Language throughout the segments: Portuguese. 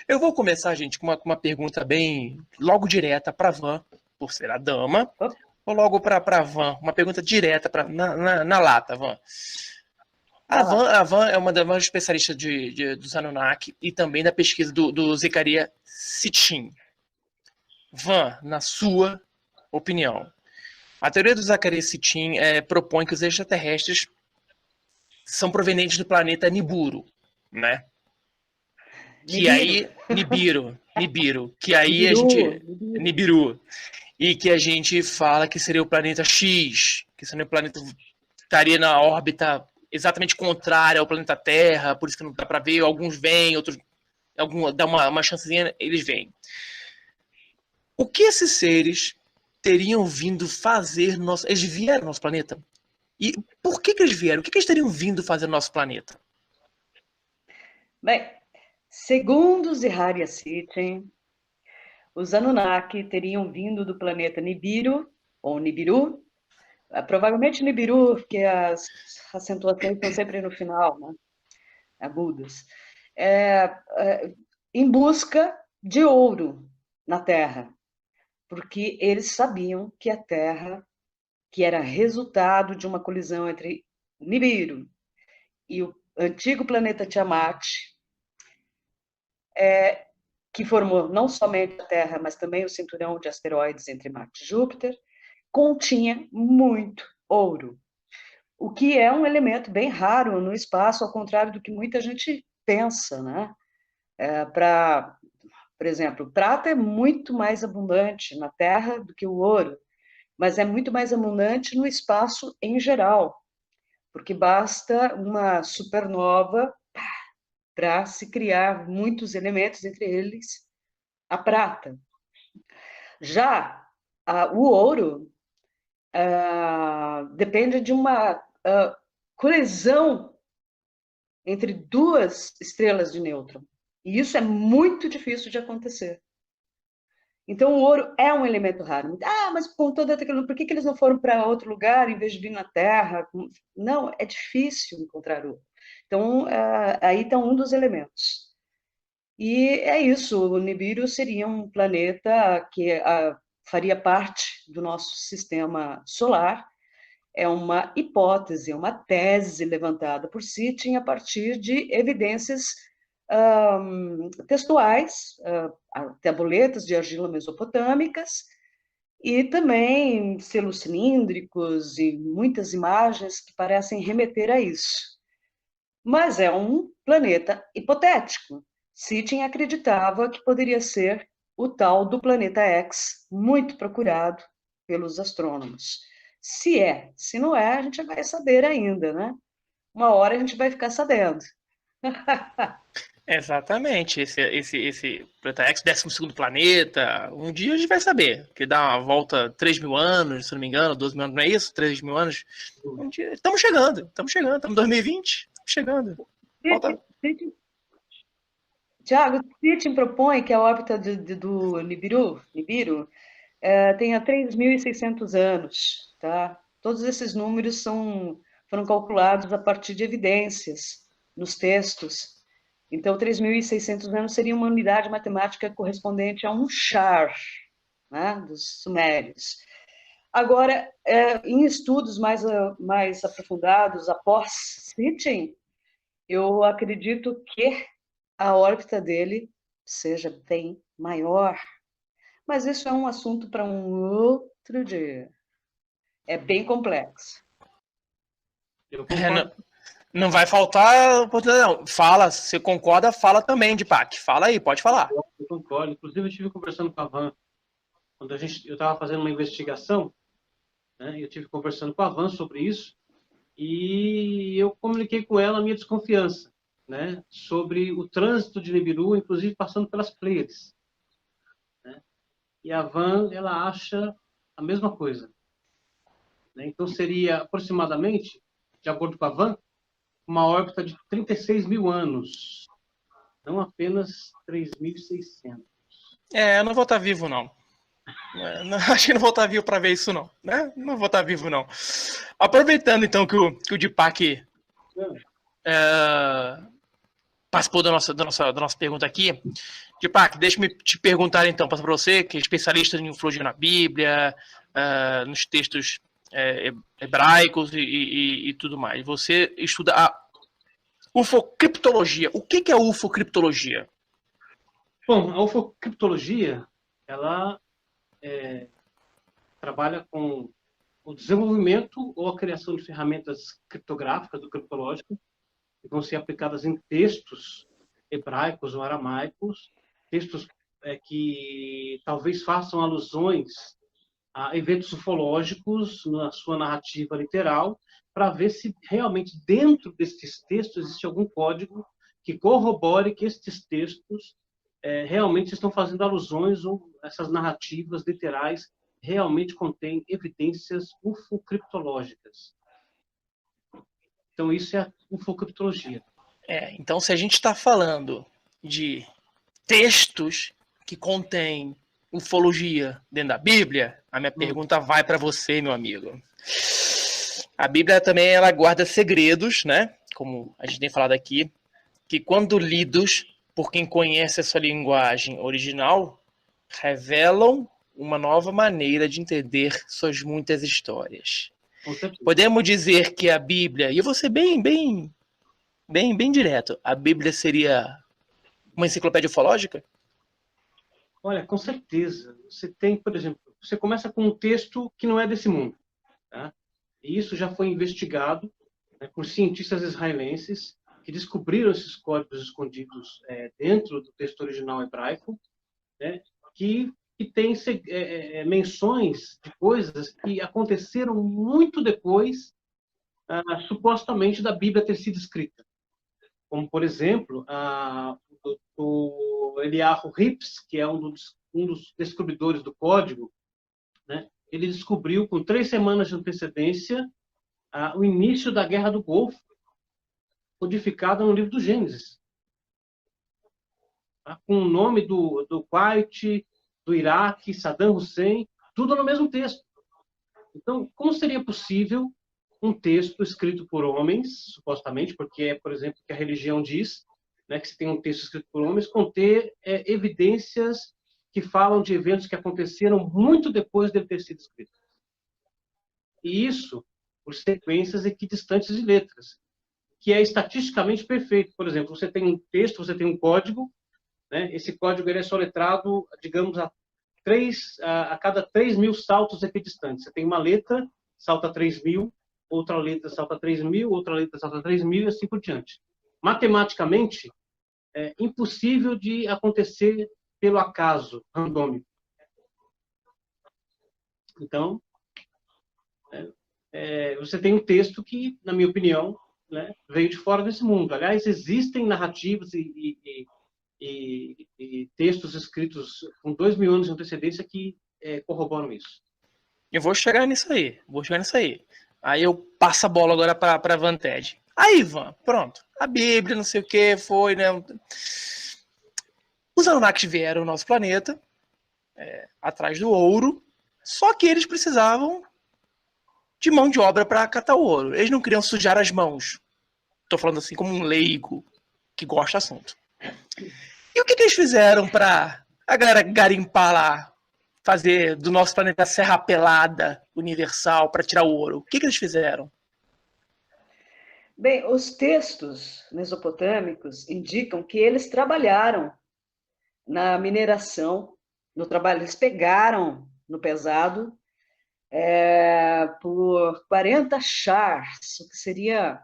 Eu vou começar, gente, com uma pergunta bem logo direta para Van, por ser a dama. Ou logo para Van, uma pergunta direta na lata, Van. A Van é uma das maiores especialistas dos Anunnaki e também da pesquisa do Zecharia Sitchin. Van, na sua opinião, a teoria do Zecharia Sitchin propõe que os extraterrestres são provenientes do planeta Nibiru, né? Que aí Nibiru, que aí a gente Nibiru, e que a gente fala que seria o planeta X, que seria o planeta estaria na órbita exatamente contrária ao planeta Terra, por isso que não dá para ver, alguns vêm, outros dá uma chancezinha, eles vêm. O que esses seres teriam vindo fazer no nosso... Eles vieram no nosso planeta? E por que eles vieram? O que eles teriam vindo fazer no nosso planeta? Bem, segundo Zecharia Sitchin, os Anunnaki teriam vindo do planeta Nibiru, ou Nibiru, provavelmente Nibiru, porque as acentuações estão sempre no final, né? Agudas, em busca de ouro na Terra, porque eles sabiam que a Terra, que era resultado de uma colisão entre Nibiru e o antigo planeta Tiamat, que formou não somente a Terra, mas também o cinturão de asteroides entre Marte e Júpiter, continha muito ouro, o que é um elemento bem raro no espaço, ao contrário do que muita gente pensa, né? Por exemplo, prata é muito mais abundante na Terra do que o ouro, mas é muito mais abundante no espaço em geral, porque basta uma supernova para se criar muitos elementos, entre eles a prata. Já o ouro depende de uma colisão entre duas estrelas de nêutron. E isso é muito difícil de acontecer. Então, o ouro é um elemento raro. Mas com toda a tecnologia, por que eles não foram para outro lugar em vez de vir na Terra? Não, é difícil encontrar ouro. Então, aí está um dos elementos. E é isso, o Nibiru seria um planeta que faria parte do nosso sistema solar. É uma hipótese, uma tese levantada por Sitchin a partir de evidências textuais, tabuletas de argila mesopotâmicas, e também selos cilíndricos e muitas imagens que parecem remeter a isso. Mas é um planeta hipotético. Sitchin acreditava que poderia ser o tal do planeta X, muito procurado pelos astrônomos. Se não é, a gente vai saber ainda, né? Uma hora a gente vai ficar sabendo. Exatamente, esse planeta X, 12º planeta, um dia a gente vai saber, que dá uma volta 3.000 anos, se não me engano, 12.000 anos, não é isso? 3.000 anos. Um dia, estamos chegando, estamos em 2020, estamos chegando. Falta... Tiago, Sitchin propõe que a órbita do Nibiru tenha 3.600 anos, tá? Todos esses números foram calculados a partir de evidências nos textos. Então, 3.600 anos seria uma unidade matemática correspondente a um char, né, dos sumérios. Agora, em estudos mais aprofundados após Sitchin, eu acredito que a órbita dele seja bem maior. Mas isso é um assunto para um outro dia. É bem complexo. Eu concordo. Não vai faltar oportunidade, não. Fala, se você concorda, fala também, Deepak. Fala aí, pode falar. Eu concordo. Inclusive, eu estive conversando com a Van, quando eu estava fazendo uma investigação, né, eu estive conversando com a Van sobre isso, e eu comuniquei com ela a minha desconfiança, né, sobre o trânsito de Nibiru, inclusive passando pelas Pleiades. Né? E a Van, ela acha a mesma coisa. Né? Então, seria aproximadamente, de acordo com a Van, uma órbita de 36.000 anos, não apenas 3.600. Eu não vou estar vivo, não. Acho que não vou estar vivo para ver isso, não. Né? Não vou estar vivo, não. Aproveitando, então, que o Deepak participou da nossa pergunta aqui. Deepak, deixa-me te perguntar então, passo para você, que é especialista em ufologia na Bíblia, nos textos hebraicos e tudo mais. Você estuda a ufocriptologia. O que é a ufocriptologia? Bom, a ufocriptologia, ela trabalha com o desenvolvimento ou a criação de ferramentas criptográficas do criptológico que vão ser aplicadas em textos hebraicos ou aramaicos, textos que talvez façam alusões a eventos ufológicos na sua narrativa literal, para ver se realmente dentro desses textos existe algum código que corrobore que estes textos realmente estão fazendo alusões ou essas narrativas literais realmente contêm evidências ufocriptológicas. Então, isso é a ufocriptologia. Então, se a gente está falando de textos que contêm ufologia dentro da Bíblia, a minha pergunta vai para você, meu amigo. A Bíblia também ela guarda segredos, né? Como a gente tem falado aqui, que quando lidos por quem conhece a sua linguagem original, revelam uma nova maneira de entender suas muitas histórias. Podemos dizer que a Bíblia, e eu vou ser bem direto, a Bíblia seria uma enciclopédia ufológica? Olha, com certeza. Você tem, por exemplo, você começa com um texto que não é desse mundo. Tá? E isso já foi investigado, né, por cientistas israelenses que descobriram esses códigos escondidos dentro do texto original hebraico, né, que tem menções de coisas que aconteceram muito depois, supostamente, da Bíblia ter sido escrita. Como, por exemplo, o Eliyahu Rips, que é um dos descobridores do código, né, ele descobriu, com 3 semanas de antecedência, o início da Guerra do Golfo, codificado no livro do Gênesis. Tá? Com o nome do Kuwait, do Iraque, Saddam Hussein, tudo no mesmo texto. Então, como seria possível um texto escrito por homens, supostamente, porque é, por exemplo, o que a religião diz, né, que se tem um texto escrito por homens, conter evidências que falam de eventos que aconteceram muito depois dele ter sido escrito. E isso por sequências equidistantes de letras, que é estatisticamente perfeito. Por exemplo, você tem um texto, você tem um código, né, esse código ele é soletrado, digamos, a cada 3.000 saltos equidistantes. Você tem uma letra, salta 3.000, outra letra salta 3.000, outra letra salta 3.000 e assim por diante. Matematicamente, é impossível de acontecer pelo acaso randômico. Então, você tem um texto que, na minha opinião, né, veio de fora desse mundo. Aliás, existem narrativas e textos escritos com 2.000 anos de antecedência que corroboram isso. Eu vou chegar nisso aí. Aí eu passo a bola agora para Vanted. Aí, Ivan, pronto. A Bíblia, não sei o que, foi, né? Os Anunnakis vieram ao nosso planeta, atrás do ouro, só que eles precisavam de mão de obra para catar o ouro. Eles não queriam sujar as mãos. Tô falando assim como um leigo que gosta do assunto. E o que eles fizeram para a galera garimpar lá, fazer do nosso planeta Serra Pelada universal para tirar o ouro? O que eles fizeram? Bem, os textos mesopotâmicos indicam que eles trabalharam na mineração, no trabalho, eles pegaram no pesado por 40 chars, o que seria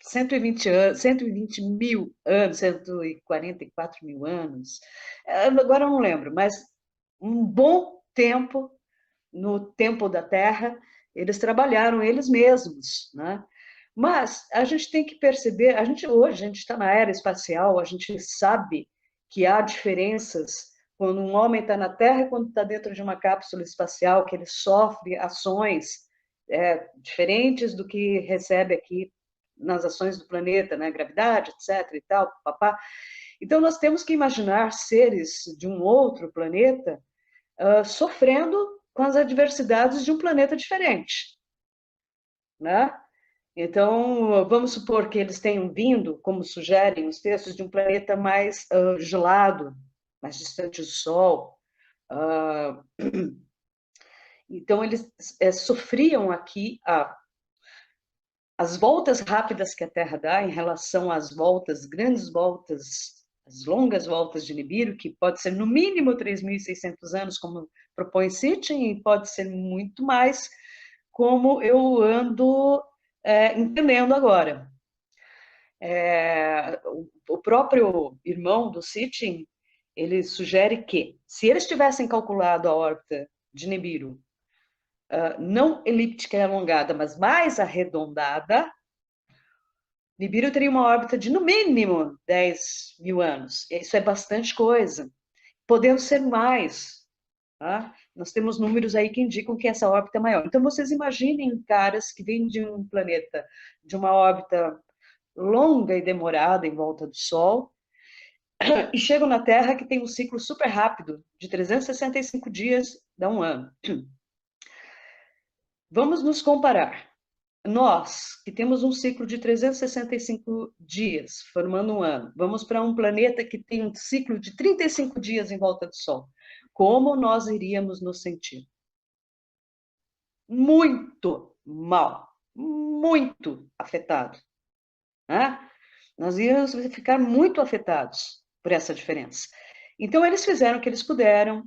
120 mil anos, 144 mil anos. Agora eu não lembro, mas um bom tempo, no tempo da Terra, eles trabalharam eles mesmos, né? Mas a gente tem que perceber, hoje a gente está na era espacial, a gente sabe que há diferenças quando um homem está na Terra e quando está dentro de uma cápsula espacial, que ele sofre ações diferentes do que recebe aqui nas ações do planeta, né? Gravidade, etc. e tal, papá. Então nós temos que imaginar seres de um outro planeta sofrendo com as adversidades de um planeta diferente, né? Então, vamos supor que eles tenham vindo, como sugerem os textos, de um planeta mais gelado, mais distante do Sol. Então, eles sofriam aqui as voltas rápidas que a Terra dá em relação às voltas, grandes voltas, as longas voltas de Nibiru, que pode ser no mínimo 3.600 anos, como propõe Sitchin, e pode ser muito mais, como eu ando entendendo agora. O próprio irmão do Sitchin, ele sugere que, se eles tivessem calculado a órbita de Nibiru, não elíptica e alongada, mas mais arredondada, Nibiru teria uma órbita de, no mínimo, 10.000 anos. Isso é bastante coisa. Podendo ser mais. Tá? Nós temos números aí que indicam que essa órbita é maior. Então, vocês imaginem caras que vêm de um planeta de uma órbita longa e demorada em volta do Sol, e chegam na Terra, que tem um ciclo super rápido, de 365 dias, dá um ano. Vamos nos comparar. Nós, que temos um ciclo de 365 dias, formando um ano, vamos para um planeta que tem um ciclo de 35 dias em volta do Sol. Como nós iríamos nos sentir? Muito mal, muito afetado. Né? Nós íamos ficar muito afetados por essa diferença. Então, eles fizeram o que eles puderam,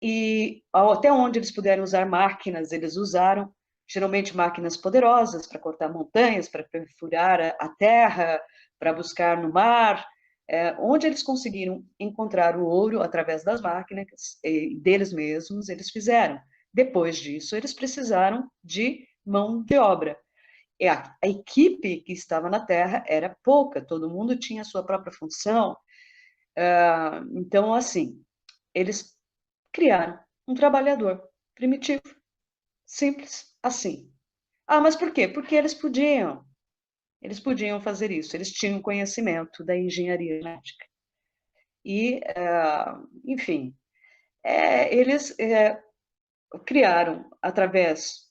e até onde eles puderam usar máquinas, eles usaram, geralmente máquinas poderosas, para cortar montanhas, para perfurar a terra, para buscar no mar, onde eles conseguiram encontrar o ouro através das máquinas deles mesmos, eles fizeram. Depois disso, eles precisaram de mão de obra. A equipe que estava na Terra era pouca, todo mundo tinha a sua própria função. Então, assim, eles criaram um trabalhador primitivo, simples assim. Mas por quê? Porque eles podiam fazer isso, eles tinham conhecimento da engenharia genética. E, enfim, eles criaram, através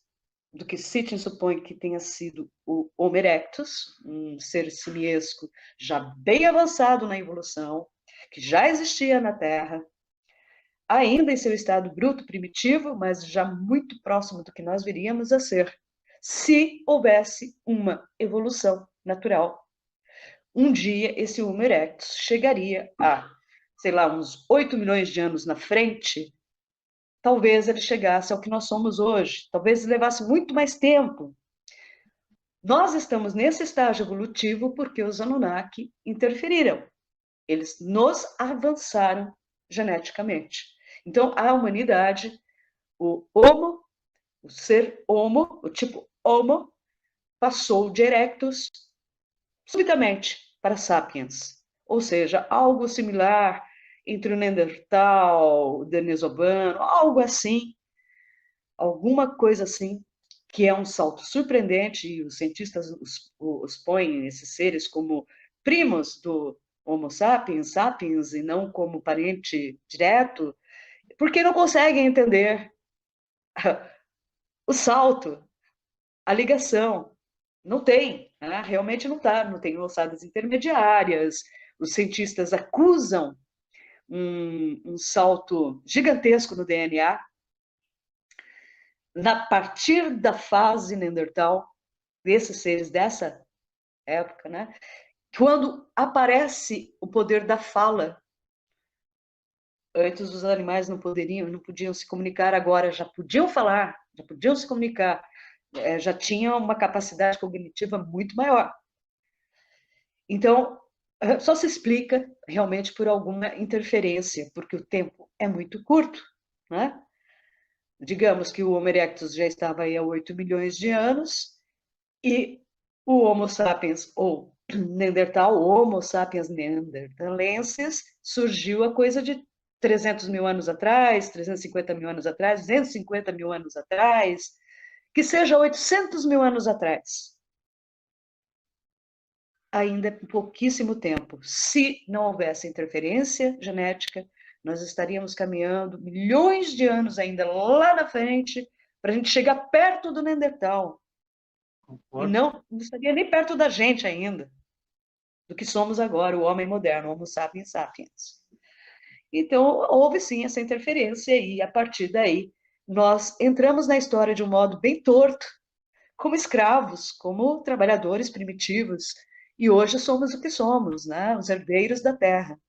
do que Sitchin supõe que tenha sido o Homo erectus, um ser simiesco já bem avançado na evolução, que já existia na Terra, ainda em seu estado bruto, primitivo, mas já muito próximo do que nós viríamos a ser, se houvesse uma evolução natural. Um dia, esse Homo erectus chegaria a, sei lá, uns 8 milhões de anos na frente, talvez ele chegasse ao que nós somos hoje, talvez levasse muito mais tempo. Nós estamos nesse estágio evolutivo porque os Anunnaki interferiram. Eles nos avançaram geneticamente. Então, a humanidade, o Homo, o ser Homo, o tipo Homo, passou de Erectus subitamente para Sapiens. Ou seja, algo similar entre o Neandertal, o Denisovano, algo assim, alguma coisa assim, que é um salto surpreendente, e os cientistas os põem, esses seres, como primos do Homo sapiens, sapiens, e não como parente direto, porque não conseguem entender o salto, a ligação. Não tem, né? Realmente não está, não tem ossadas intermediárias, os cientistas acusam um salto gigantesco no DNA, a partir da fase Neandertal, desses seres dessa época, né? Quando aparece o poder da fala. Antes os animais não podiam se comunicar, agora já podiam falar, já podiam se comunicar, já tinham uma capacidade cognitiva muito maior. Então, só se explica realmente por alguma interferência, porque o tempo é muito curto, né? Digamos que o Homo erectus já estava aí há 8 milhões de anos, e o Homo sapiens, ou Neandertal, o Homo sapiens neanderthalensis, surgiu a coisa de 300 mil anos atrás, 350 mil anos atrás, 250 mil anos atrás, que seja 800 mil anos atrás. Ainda é pouquíssimo tempo. Se não houvesse interferência genética, nós estaríamos caminhando milhões de anos ainda lá na frente para a gente chegar perto do Neandertal. E não estaria nem perto da gente ainda, do que somos agora, o homem moderno, o Homo sapiens sapiens. Então, houve sim essa interferência e, a partir daí, nós entramos na história de um modo bem torto, como escravos, como trabalhadores primitivos, e hoje somos o que somos, né? Os herdeiros da terra.